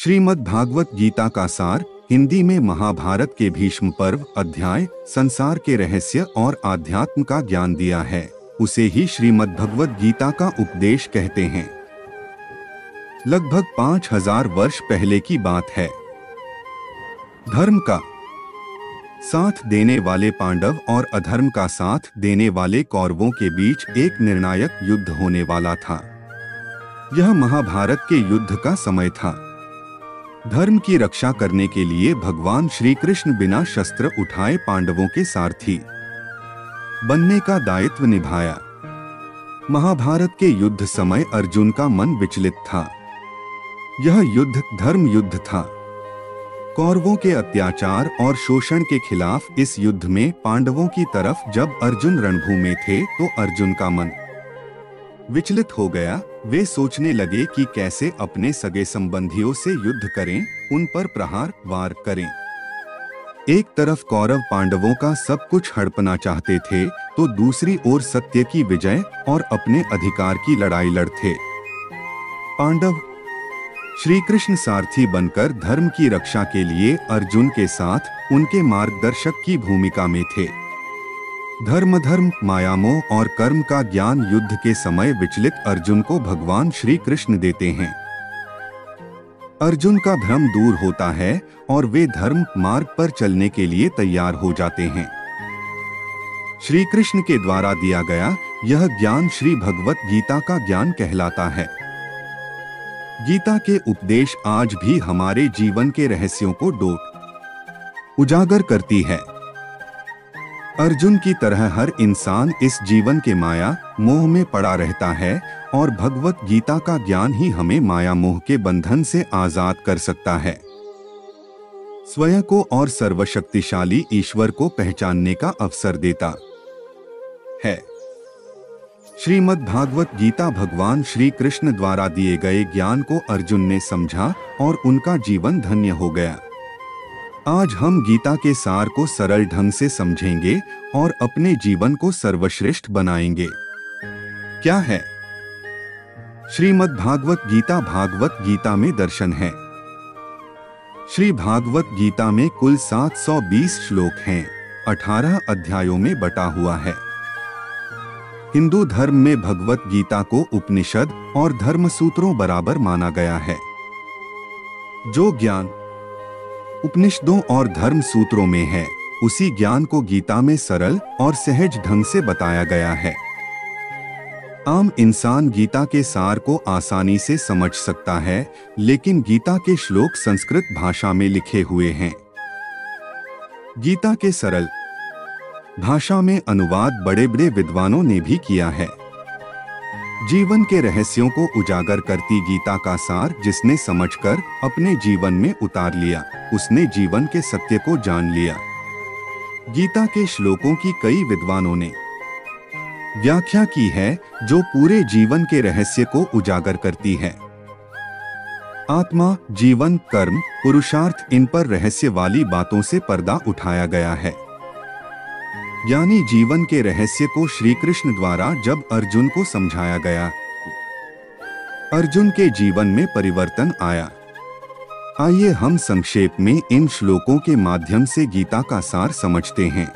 श्रीमद् भागवत गीता का सार, हिंदी में महाभारत के भीष्म पर्व अध्याय संसार के रहस्य और आध्यात्म का ज्ञान दिया है, उसे ही श्रीमद् भगवत गीता का उपदेश कहते हैं। लगभग 5000 वर्ष पहले की बात है। धर्म का साथ देने वाले पांडव और अधर्म का साथ देने वाले कौरवों के बीच एक निर्णायक युद्ध होने वाला था। यह महाभारत के युद्ध का समय था। धर्म की रक्षा करने के लिए भगवान श्री कृष्ण बिना शस्त्र उठाए पांडवों के सारथी बनने का दायित्व निभाया। महाभारत के युद्ध समय अर्जुन का मन विचलित था। यह युद्ध धर्म युद्ध था। कौरवों के अत्याचार और शोषण के खिलाफ इस युद्ध में पांडवों की तरफ जब अर्जुन रणभूमि में थे तो अर्जुन का मन विचलित हो गया। वे सोचने लगे कि कैसे अपने सगे संबंधियों से युद्ध करें, उन पर प्रहार वार करें। एक तरफ कौरव पांडवों का सब कुछ हड़पना चाहते थे तो दूसरी ओर सत्य की विजय और अपने अधिकार की लड़ाई लड़ते। पांडव श्री कृष्ण सारथी बनकर धर्म की रक्षा के लिए अर्जुन के साथ उनके मार्गदर्शक की भूमिका में थे। धर्म मायामोह और कर्म का ज्ञान युद्ध के समय विचलित अर्जुन को भगवान श्री कृष्ण देते हैं। अर्जुन का भ्रम दूर होता है और वे धर्म मार्ग पर चलने के लिए तैयार हो जाते हैं। श्री कृष्ण के द्वारा दिया गया यह ज्ञान श्री भगवत गीता का ज्ञान कहलाता है। गीता के उपदेश आज भी हमारे जीवन के रहस्यों को उजागर करती है। अर्जुन की तरह हर इंसान इस जीवन के माया मोह में पड़ा रहता है और भगवत गीता का ज्ञान ही हमें माया मोह के बंधन से आजाद कर सकता है, स्वयं को और सर्वशक्तिशाली ईश्वर को पहचानने का अवसर देता है। श्रीमद् भागवत गीता भगवान श्री कृष्ण द्वारा दिए गए ज्ञान को अर्जुन ने समझा और उनका जीवन धन्य हो गया। आज हम गीता के सार को सरल ढंग से समझेंगे और अपने जीवन को सर्वश्रेष्ठ बनाएंगे। क्या है श्रीमद् भागवत गीता? भागवत गीता में दर्शन है। श्री भागवत गीता में कुल 720 श्लोक हैं, 18 अध्यायों में बटा हुआ है। हिंदू धर्म में भगवत गीता को उपनिषद और धर्म सूत्रों बराबर माना गया है। जो ज्ञान उपनिषदों और धर्म सूत्रों में है, उसी ज्ञान को गीता में सरल और सहज ढंग से बताया गया है। आम इंसान गीता के सार को आसानी से समझ सकता है, लेकिन गीता के श्लोक संस्कृत भाषा में लिखे हुए हैं। गीता के सरल भाषा में अनुवाद बड़े बड़े विद्वानों ने भी किया है। जीवन के रहस्यों को उजागर करती गीता का सार जिसने समझकर अपने जीवन में उतार लिया, उसने जीवन के सत्य को जान लिया। गीता के श्लोकों की कई विद्वानों ने व्याख्या की है जो पूरे जीवन के रहस्य को उजागर करती है। आत्मा, जीवन, कर्म, पुरुषार्थ, इन पर रहस्य वाली बातों से पर्दा उठाया गया है। यानी जीवन के रहस्य को श्री कृष्ण द्वारा जब अर्जुन को समझाया गया, अर्जुन के जीवन में परिवर्तन आया। आइए हम संक्षेप में इन श्लोकों के माध्यम से गीता का सार समझते हैं।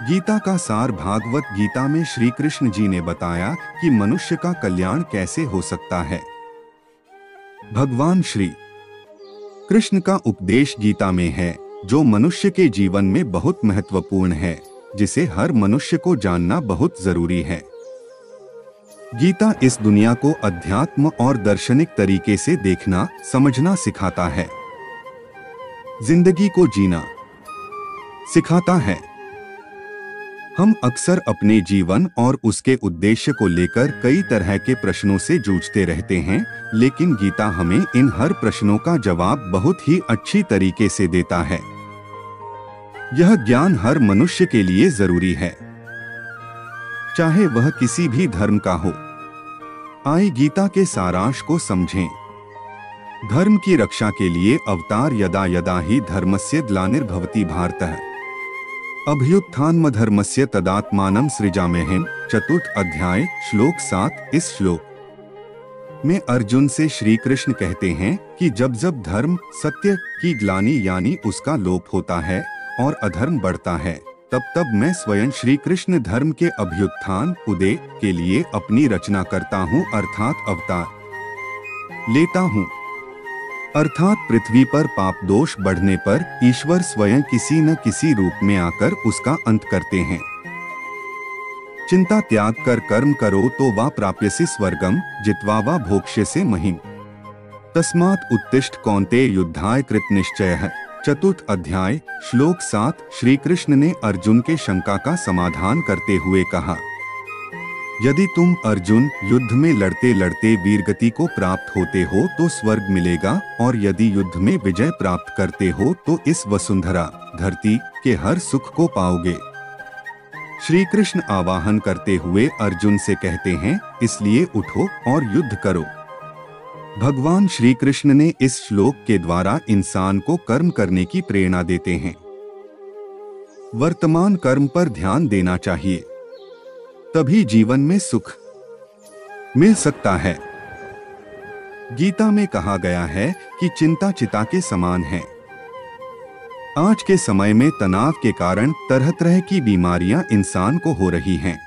गीता का सार भागवत गीता में श्री कृष्ण जी ने बताया कि मनुष्य का कल्याण कैसे हो सकता है। भगवान श्री कृष्ण का उपदेश गीता में है जो मनुष्य के जीवन में बहुत महत्वपूर्ण है, जिसे हर मनुष्य को जानना बहुत जरूरी है। गीता इस दुनिया को अध्यात्म और दार्शनिक तरीके से देखना समझना सिखाता है, जिंदगी को जीना सिखाता है। हम अक्सर अपने जीवन और उसके उद्देश्य को लेकर कई तरह के प्रश्नों से जूझते रहते हैं, लेकिन गीता हमें इन हर प्रश्नों का जवाब बहुत ही अच्छी तरीके से देता है। यह ज्ञान हर मनुष्य के लिए जरूरी है, चाहे वह किसी भी धर्म का हो। आइए गीता के सारांश को समझें। धर्म की रक्षा के लिए अवतार यदा यदा ही धर्मस्य ग्लानिर्भवति भारतः अभ्युत्थानमधर्मस्य तदात्मानं सृजाम्यहम्। चतुर्थ अध्याय श्लोक 7। इस श्लोक में अर्जुन से श्री कृष्ण कहते हैं कि जब जब धर्म सत्य की ग्लानि यानी उसका लोप होता है और अधर्म बढ़ता है, तब तब मैं स्वयं श्री कृष्ण धर्म के अभ्युत्थान उदय के लिए अपनी रचना करता हूँ, अर्थात अवतार लेता हूँ। अर्थात पृथ्वी पर पाप दोष बढ़ने पर ईश्वर स्वयं किसी न किसी रूप में आकर उसका अंत करते हैं। चिंता त्याग कर कर्म करो तो वा प्राप्यसि स्वर्गम जित्वा वा भोक्ष्यसे महिम। तस्मात् उत्तिष्ठ कौन्तेय युद्धाय कृत निश्चयः। चतुर्थ अध्याय श्लोक 7। श्री कृष्ण ने अर्जुन के शंका का समाधान करते हुए कहा, यदि तुम अर्जुन युद्ध में लड़ते लड़ते वीरगति को प्राप्त होते हो तो स्वर्ग मिलेगा, और यदि युद्ध में विजय प्राप्त करते हो तो इस वसुंधरा धरती के हर सुख को पाओगे। श्री कृष्ण आवाहन करते हुए अर्जुन से कहते हैं, इसलिए उठो और युद्ध करो। भगवान श्री कृष्ण ने इस श्लोक के द्वारा इंसान को कर्म करने की प्रेरणा देते हैं। वर्तमान कर्म पर ध्यान देना चाहिए, तभी जीवन में सुख मिल सकता है। गीता में कहा गया है कि चिंता चिता के समान है। आज के समय में तनाव के कारण तरह तरह की बीमारियां इंसान को हो रही हैं।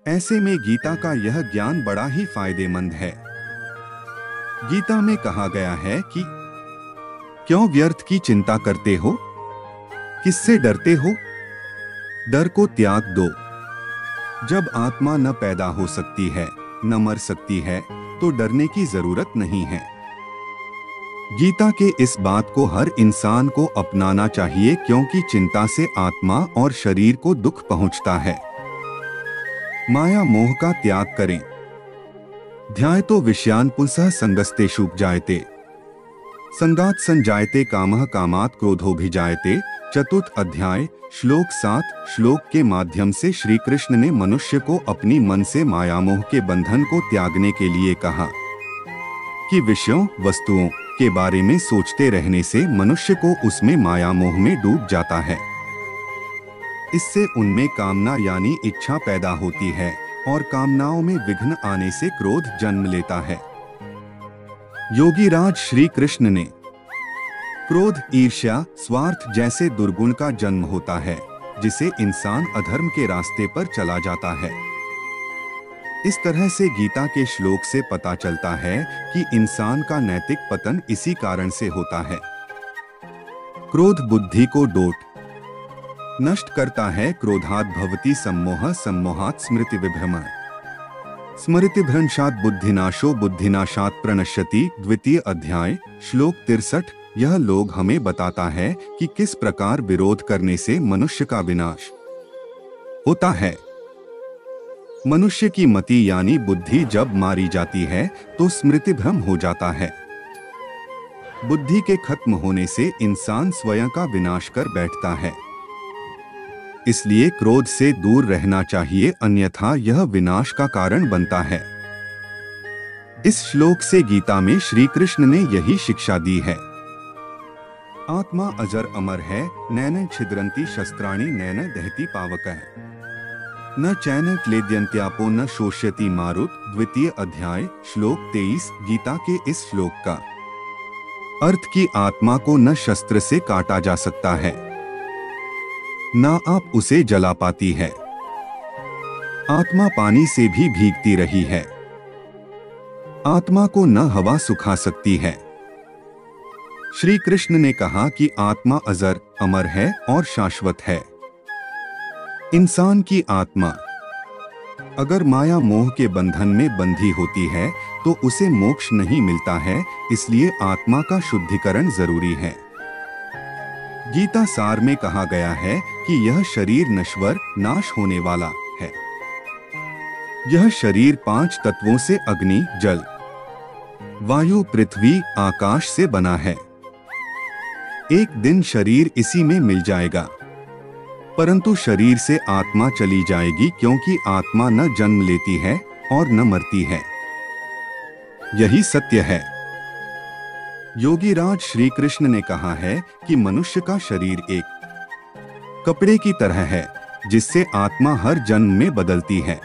ऐसे में गीता का यह ज्ञान बड़ा ही फायदेमंद है। गीता में कहा गया है कि क्यों व्यर्थ की चिंता करते हो, किससे डरते हो, डर को त्याग दो। जब आत्मा न पैदा हो सकती है न मर सकती है तो डरने की जरूरत नहीं है। गीता के इस बात को हर इंसान को अपनाना चाहिए, क्योंकि चिंता से आत्मा और शरीर को दुख पहुंचता है। माया मोह का त्याग करें। ध्यायतो विषयान् पुंसः संगस्तेषु जायते संगात् संजायते कामः कामात् क्रोधोऽभिजायते। चतुर्थ अध्याय श्लोक 7। श्लोक के माध्यम से श्री कृष्ण ने मनुष्य को अपनी मन से मायामोह के बंधन को त्यागने के लिए कहा कि विषयों वस्तुओं के बारे में सोचते रहने से मनुष्य को उसमें माया मोह में डूब जाता है। इससे उनमें कामना यानी इच्छा पैदा होती है और कामनाओं में विघ्न आने से क्रोध जन्म लेता है। योगीराज श्री कृष्ण ने क्रोध, ईर्ष्या, स्वार्थ जैसे दुर्गुण का जन्म होता है, जिसे इंसान अधर्म के रास्ते पर चला जाता है। इस तरह से गीता के श्लोक से पता चलता है कि इंसान का नैतिक पतन इसी कारण से होता है। क्रोध बुद्धि को डोट नष्ट करता है। क्रोधात् भवति सम्मोह, सम्मोहात् स्मृति विभ्रम, स्मृति भ्रंशात् बुद्धिनाशो, बुद्धिनाशात् प्रणश्यति। द्वितीय अध्याय श्लोक 63। यह लोग हमें बताता है कि किस प्रकार विरोध करने से मनुष्य का विनाश होता है। मनुष्य की मति यानी बुद्धि जब मारी जाती है तो स्मृति भ्रम हो जाता है। बुद्धि के खत्म होने से इंसान स्वयं का विनाश कर बैठता है। इसलिए क्रोध से दूर रहना चाहिए, अन्यथा यह विनाश का कारण बनता है। इस श्लोक से गीता में श्री कृष्ण ने यही शिक्षा दी है। आत्मा अजर अमर है, नैन छिद्रंती शस्त्राणि नैन दहती पावकः, न चैन क्लेद्यन्त्यापो न शोष्यति मारुत। द्वितीय अध्याय श्लोक 23। गीता के इस श्लोक का अर्थ की आत्मा को न शस्त्र से काटा जा सकता है, न आप उसे जला पाती है। आत्मा पानी से भी भीगती रही है। आत्मा को न हवा सुखा सकती है। श्री कृष्ण ने कहा कि आत्मा अजर अमर है और शाश्वत है। इंसान की आत्मा अगर माया मोह के बंधन में बंधी होती है तो उसे मोक्ष नहीं मिलता है, इसलिए आत्मा का शुद्धिकरण जरूरी है। गीता सार में कहा गया है कि यह शरीर नश्वर नाश होने वाला है। यह शरीर 5 तत्वों से अग्नि, जल, वायु, पृथ्वी, आकाश से बना है। एक दिन शरीर इसी में मिल जाएगा, परंतु शरीर से आत्मा चली जाएगी, क्योंकि आत्मा न जन्म लेती है और न मरती है। यही सत्य है। योगीराज श्री कृष्ण ने कहा है कि मनुष्य का शरीर एक कपड़े की तरह है, जिससे आत्मा हर जन्म में बदलती है।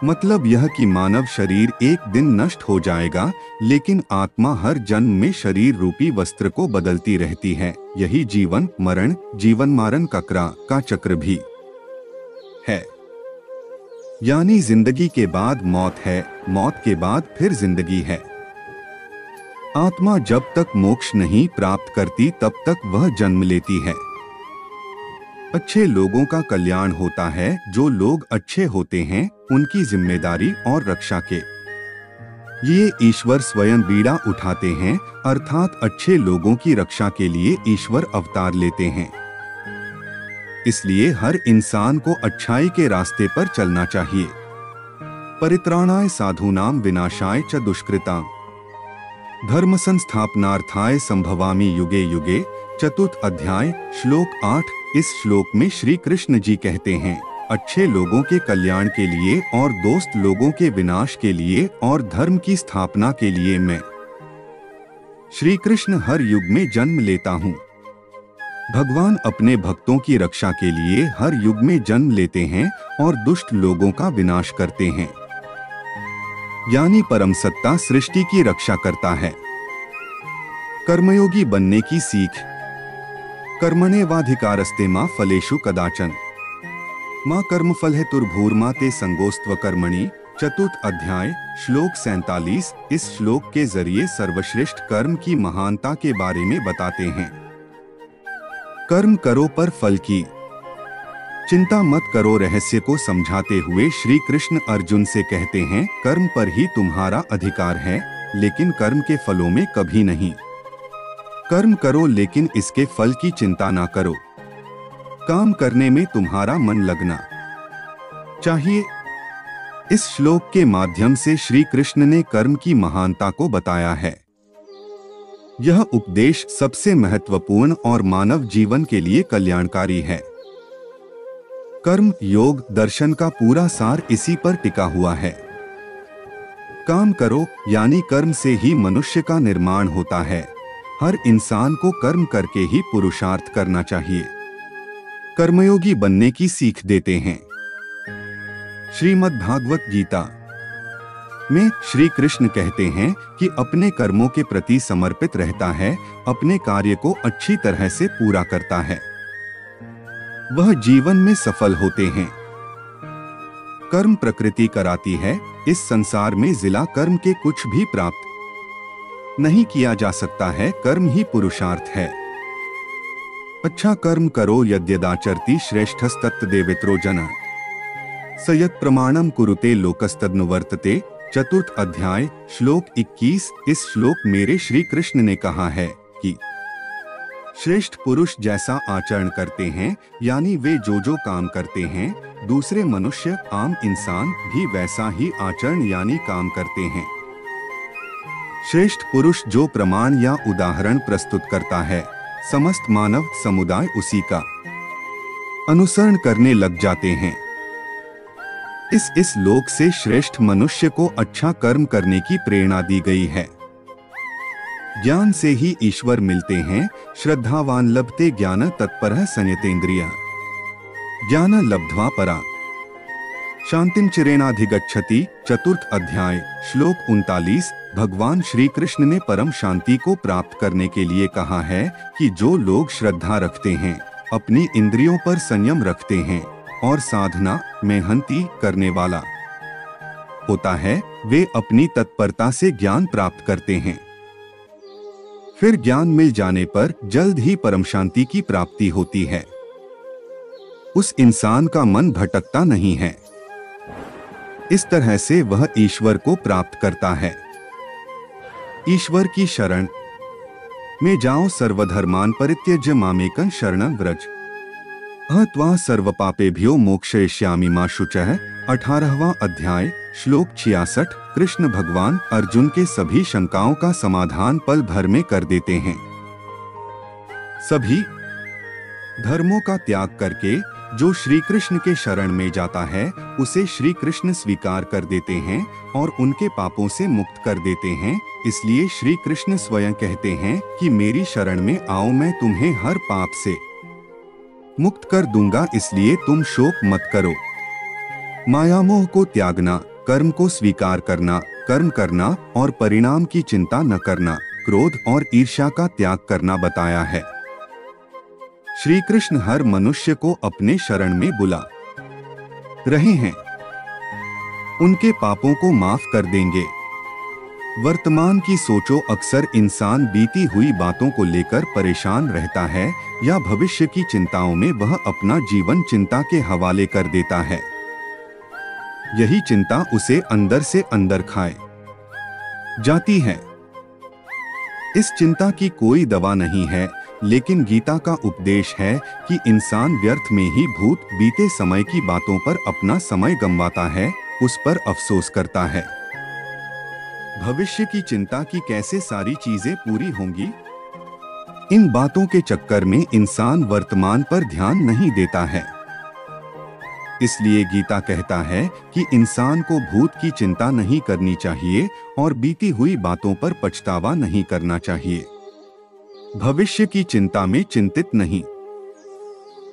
मतलब यह कि मानव शरीर एक दिन नष्ट हो जाएगा, लेकिन आत्मा हर जन्म में शरीर रूपी वस्त्र को बदलती रहती है। यही जीवन मरण जीवन मारण का चक्र भी है। यानी जिंदगी के बाद मौत है, मौत के बाद फिर जिंदगी है। आत्मा जब तक मोक्ष नहीं प्राप्त करती तब तक वह जन्म लेती है। अच्छे लोगों का कल्याण होता है। जो लोग अच्छे होते हैं उनकी जिम्मेदारी और रक्षा के लिए ईश्वर स्वयं बीड़ा उठाते हैं, अर्थात अच्छे लोगों की रक्षा के लिए ईश्वर अवतार लेते हैं। इसलिए हर इंसान को अच्छाई के रास्ते पर चलना चाहिए। परित्राणाय साधूनां विनाशाय च दुष्कृतां धर्म संस्थापनार्थाय संभवामि युगे युगे। चतुर्थ अध्याय श्लोक 8। इस श्लोक में श्री कृष्ण जी कहते हैं, अच्छे लोगों के कल्याण के लिए और दोस्त लोगों के विनाश के लिए और धर्म की स्थापना के लिए मैं श्री कृष्ण हर युग में जन्म लेता हूँ। भगवान अपने भक्तों की रक्षा के लिए हर युग में जन्म लेते हैं और दुष्ट लोगों का विनाश करते हैं। यानी परम सत्ता सृष्टि की रक्षा करता है। कर्मयोगी बनने की सीख। कर्मण्येवाधिकारस्ते मा फलेषु कदाचन मां कर्मफल हेतुर्भूर्मा ते संगोस्त्व कर्मणि। चतुर्थ अध्याय श्लोक 47। इस श्लोक के जरिए सर्वश्रेष्ठ कर्म की महानता के बारे में बताते हैं। कर्म करो पर फल की चिंता मत करो। रहस्य को समझाते हुए श्री कृष्ण अर्जुन से कहते हैं, कर्म पर ही तुम्हारा अधिकार है, लेकिन कर्म के फलों में कभी नहीं। कर्म करो लेकिन इसके फल की चिंता ना करो। काम करने में तुम्हारा मन लगना चाहिए। इस श्लोक के माध्यम से श्री कृष्ण ने कर्म की महानता को बताया है। यह उपदेश सबसे महत्वपूर्ण और मानव जीवन के लिए कल्याणकारी है। कर्म योग दर्शन का पूरा सार इसी पर टिका हुआ है। काम करो यानी कर्म से ही मनुष्य का निर्माण होता है। हर इंसान को कर्म करके ही पुरुषार्थ करना चाहिए। कर्मयोगी बनने की सीख देते हैं। श्रीमद् भागवत गीता में श्री कृष्ण कहते हैं कि अपने कर्मों के प्रति समर्पित रहता है, अपने कार्य को अच्छी तरह से पूरा करता है, वह जीवन में सफल होते हैं। कर्म प्रकृति कराती है। इस संसार में जिला कर्म के कुछ भी प्राप्त नहीं किया जा सकता है। कर्म ही पुरुषार्थ है। अच्छा कर्म करो यद्यदाचरति श्रेष्ठस्तत्तदेवेत्रो जनः स यत् प्रमाणम कुरुते लोकस्तदनुवर्तते। चतुर्थ अध्याय श्लोक 21। इस श्लोक मेरे श्री कृष्ण ने कहा है कि श्रेष्ठ पुरुष जैसा आचरण करते हैं, यानी वे जो काम करते हैं, दूसरे मनुष्य आम इंसान भी वैसा ही आचरण यानी काम करते हैं। श्रेष्ठ पुरुष जो प्रमाण या उदाहरण प्रस्तुत करता है, समस्त मानव समुदाय उसी का अनुसरण करने लग जाते हैं। इस लोक से श्रेष्ठ मनुष्य को अच्छा कर्म करने की प्रेरणा दी गई है। ज्ञान से ही ईश्वर मिलते हैं। श्रद्धावान लभते ज्ञान तत्परः संयतेन्द्रियः ज्ञान लब्ध्वा परा शांतिं चिरेणाधिगच्छति। चतुर्थ अध्याय श्लोक 39। भगवान श्री कृष्ण ने परम शांति को प्राप्त करने के लिए कहा है कि जो लोग श्रद्धा रखते हैं, अपनी इंद्रियों पर संयम रखते हैं और साधना मेहनती करने वाला होता है, वे अपनी तत्परता से ज्ञान प्राप्त करते हैं। फिर ज्ञान मिल जाने पर जल्द ही परम शांति की प्राप्ति होती है। उस इंसान का मन भटकता नहीं है। इस तरह से वह ईश्वर को प्राप्त करता है। ईश्वर की शरण में जाओ। सर्वधर्मान परित्यज्य मामेकं शरणं व्रज अहत्वा सर्वपापेभ्यो मोक्षयिष्यामि मा शुचः। 18वां अध्याय श्लोक 66। कृष्ण भगवान अर्जुन के सभी शंकाओं का समाधान पल भर में कर देते हैं। सभी धर्मों का त्याग करके जो श्री कृष्ण के शरण में जाता है, उसे श्री कृष्ण स्वीकार कर देते हैं और उनके पापों से मुक्त कर देते हैं। इसलिए श्री कृष्ण स्वयं कहते हैं कि मेरी शरण में आओ, मैं तुम्हें हर पाप से मुक्त कर दूंगा, इसलिए तुम शोक मत करो। मायामोह को त्यागना। कर्म को स्वीकार करना, कर्म करना और परिणाम की चिंता न करना, क्रोध और ईर्ष्या का त्याग करना बताया है। श्री कृष्ण हर मनुष्य को अपने शरण में बुला रहे हैं, उनके पापों को माफ कर देंगे। वर्तमान की सोचो, अक्सर इंसान बीती हुई बातों को लेकर परेशान रहता है या भविष्य की चिंताओं में वह अपना जीवन चिंता के हवाले कर देता है। यही चिंता उसे अंदर से अंदर खाए जाती है। इस चिंता की कोई दवा नहीं है, लेकिन गीता का उपदेश है कि इंसान व्यर्थ में ही भूत बीते समय की बातों पर अपना समय गंवाता है, उस पर अफसोस करता है। भविष्य की चिंता की कैसे सारी चीजें पूरी होंगी, इन बातों के चक्कर में इंसान वर्तमान पर ध्यान नहीं देता है। इसलिए गीता कहता है कि इंसान को भूत की चिंता नहीं करनी चाहिए और बीती हुई बातों पर पछतावा नहीं करना चाहिए। भविष्य की चिंता में चिंतित नहीं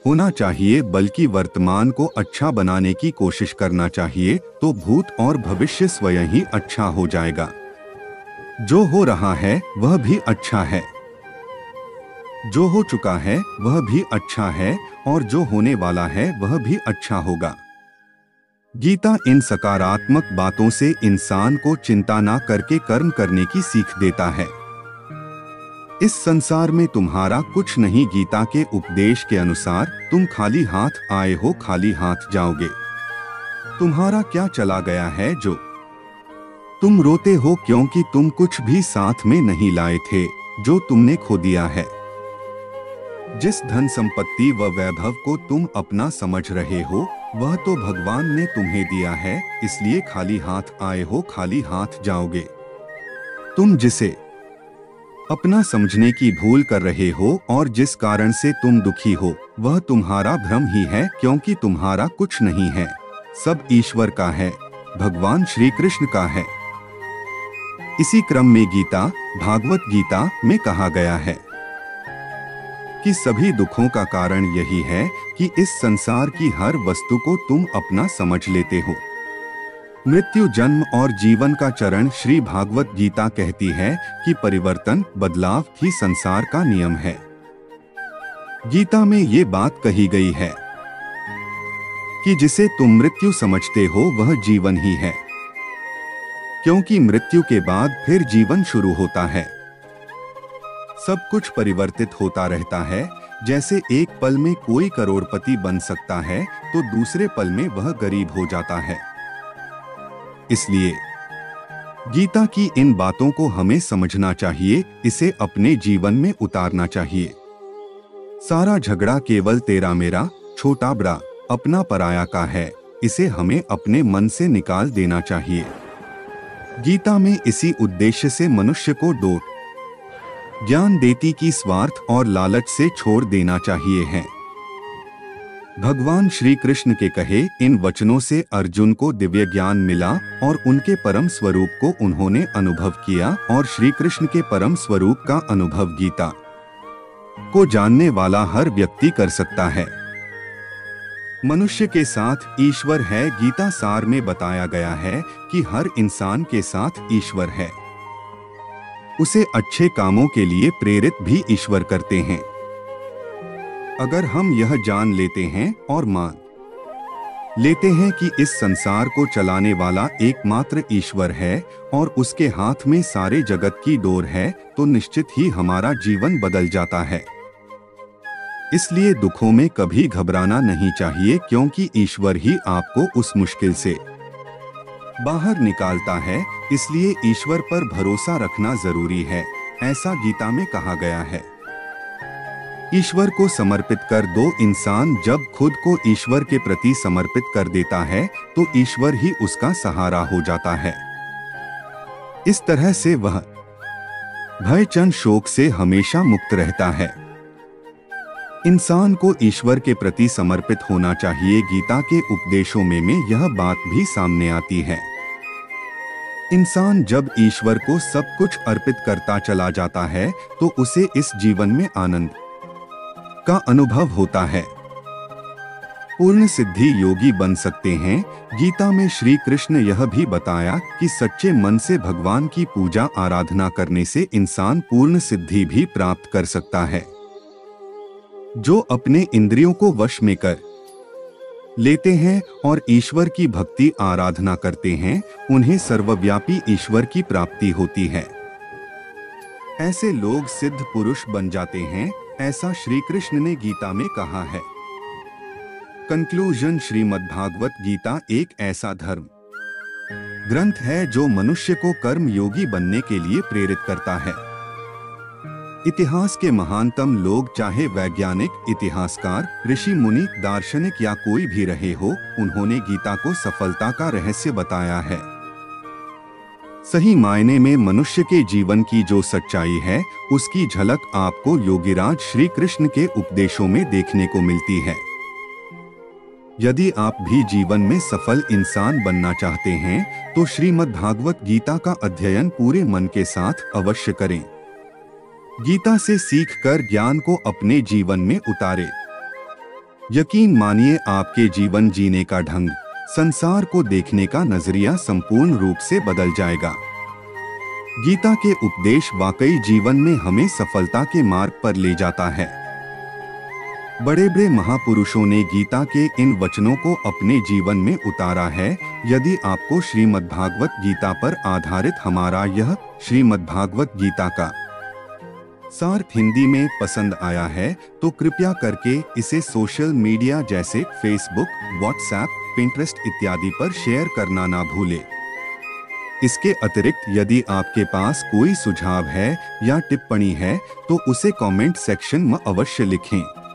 होना चाहिए, बल्कि वर्तमान को अच्छा बनाने की कोशिश करना चाहिए, तो भूत और भविष्य स्वयं ही अच्छा हो जाएगा। जो हो रहा है वह भी अच्छा है, जो हो चुका है वह भी अच्छा है और जो होने वाला है वह भी अच्छा होगा। गीता इन सकारात्मक बातों से इंसान को चिंता ना करके कर्म करने की सीख देता है। इस संसार में तुम्हारा कुछ नहीं, गीता के उपदेश के अनुसार तुम खाली हाथ आए हो, खाली हाथ जाओगे। तुम्हारा क्या चला गया है जो तुम रोते हो, क्योंकि तुम कुछ भी साथ में नहीं लाए थे, जो तुमने खो दिया है। जिस धन संपत्ति व वैभव को तुम अपना समझ रहे हो, वह तो भगवान ने तुम्हें दिया है, इसलिए खाली हाथ आए हो, खाली हाथ जाओगे। तुम जिसे अपना समझने की भूल कर रहे हो और जिस कारण से तुम दुखी हो, वह तुम्हारा भ्रम ही है, क्योंकि तुम्हारा कुछ नहीं है, सब ईश्वर का है, भगवान श्री कृष्ण का है। इसी क्रम में गीता, भागवत गीता में कहा गया है कि सभी दुखों का कारण यही है कि इस संसार की हर वस्तु को तुम अपना समझ लेते हो। मृत्यु, जन्म और जीवन का चरण श्री भागवत गीता कहती है कि परिवर्तन, बदलाव ही संसार का नियम है। गीता में ये बात कही गई है कि जिसे तुम मृत्यु समझते हो वह जीवन ही है, क्योंकि मृत्यु के बाद फिर जीवन शुरू होता है। सब कुछ परिवर्तित होता रहता है। जैसे एक पल में कोई करोड़पति बन सकता है, तो दूसरे पल में वह गरीब हो जाता है। इसलिए गीता की इन बातों को हमें समझना चाहिए, इसे अपने जीवन में उतारना चाहिए। सारा झगड़ा केवल तेरा मेरा, छोटा बड़ा, अपना पराया का है, इसे हमें अपने मन से निकाल देना चाहिए। गीता में इसी उद्देश्य से मनुष्य को दो ज्ञान देती कि स्वार्थ और लालच से छोड़ देना चाहिए है। भगवान श्री कृष्ण के कहे इन वचनों से अर्जुन को दिव्य ज्ञान मिला और उनके परम स्वरूप को उन्होंने अनुभव किया, और श्री कृष्ण के परम स्वरूप का अनुभव गीता को जानने वाला हर व्यक्ति कर सकता है। मनुष्य के साथ ईश्वर है। गीता सार में बताया गया है कि हर इंसान के साथ ईश्वर है, उसे अच्छे कामों के लिए प्रेरित भी ईश्वर करते हैं। अगर हम यह जान लेते हैं और मान लेते हैं कि इस संसार को चलाने वाला एकमात्र ईश्वर है और उसके हाथ में सारे जगत की डोर है, तो निश्चित ही हमारा जीवन बदल जाता है। इसलिए दुखों में कभी घबराना नहीं चाहिए, क्योंकि ईश्वर ही आपको उस मुश्किल से बाहर निकालता है। इसलिए ईश्वर पर भरोसा रखना जरूरी है, ऐसा गीता में कहा गया है। ईश्वर को समर्पित कर दो। इंसान जब खुद को ईश्वर के प्रति समर्पित कर देता है, तो ईश्वर ही उसका सहारा हो जाता है। इस तरह से वह भय, चंद, शोक से हमेशा मुक्त रहता है। इंसान को ईश्वर के प्रति समर्पित होना चाहिए। गीता के उपदेशों में यह बात भी सामने आती है। इंसान जब ईश्वर को सब कुछ अर्पित करता चला जाता है, तो उसे इस जीवन में आनंद का अनुभव होता है। पूर्ण सिद्धि योगी बन सकते हैं। गीता में श्री कृष्ण यह भी बताया कि सच्चे मन से भगवान की पूजा आराधना करने से इंसान पूर्ण सिद्धि भी प्राप्त कर सकता है। जो अपने इंद्रियों को वश में कर लेते हैं और ईश्वर की भक्ति आराधना करते हैं, उन्हें सर्वव्यापी ईश्वर की प्राप्ति होती है। ऐसे लोग सिद्ध पुरुष बन जाते हैं, ऐसा श्री कृष्ण ने गीता में कहा है। कंक्लूजन, श्रीमद्भागवत गीता एक ऐसा धर्म ग्रंथ है जो मनुष्य को कर्म योगी बनने के लिए प्रेरित करता है। इतिहास के महानतम लोग, चाहे वैज्ञानिक, इतिहासकार, ऋषि मुनि, दार्शनिक या कोई भी रहे हो, उन्होंने गीता को सफलता का रहस्य बताया है। सही मायने में मनुष्य के जीवन की जो सच्चाई है, उसकी झलक आपको योगीराज श्री कृष्ण के उपदेशों में देखने को मिलती है। यदि आप भी जीवन में सफल इंसान बनना चाहते हैं, तो श्रीमद्भागवत गीता का अध्ययन पूरे मन के साथ अवश्य करें। गीता से सीखकर ज्ञान को अपने जीवन में उतारें। यकीन मानिए, आपके जीवन जीने का ढंग, संसार को देखने का नजरिया संपूर्ण रूप से बदल जाएगा। गीता के उपदेश वाकई जीवन में हमें सफलता के मार्ग पर ले जाता है। बड़े बड़े महापुरुषों ने गीता के इन वचनों को अपने जीवन में उतारा है। यदि आपको श्रीमद्भागवत गीता पर आधारित हमारा यह श्रीमद्भागवत गीता का सार हिंदी में पसंद आया है, तो कृपया करके इसे सोशल मीडिया जैसे फेसबुक, व्हाट्सएप, पिंटरेस्ट इत्यादि पर शेयर करना ना भूलें। इसके अतिरिक्त यदि आपके पास कोई सुझाव है या टिप्पणी है, तो उसे कमेंट सेक्शन में अवश्य लिखें।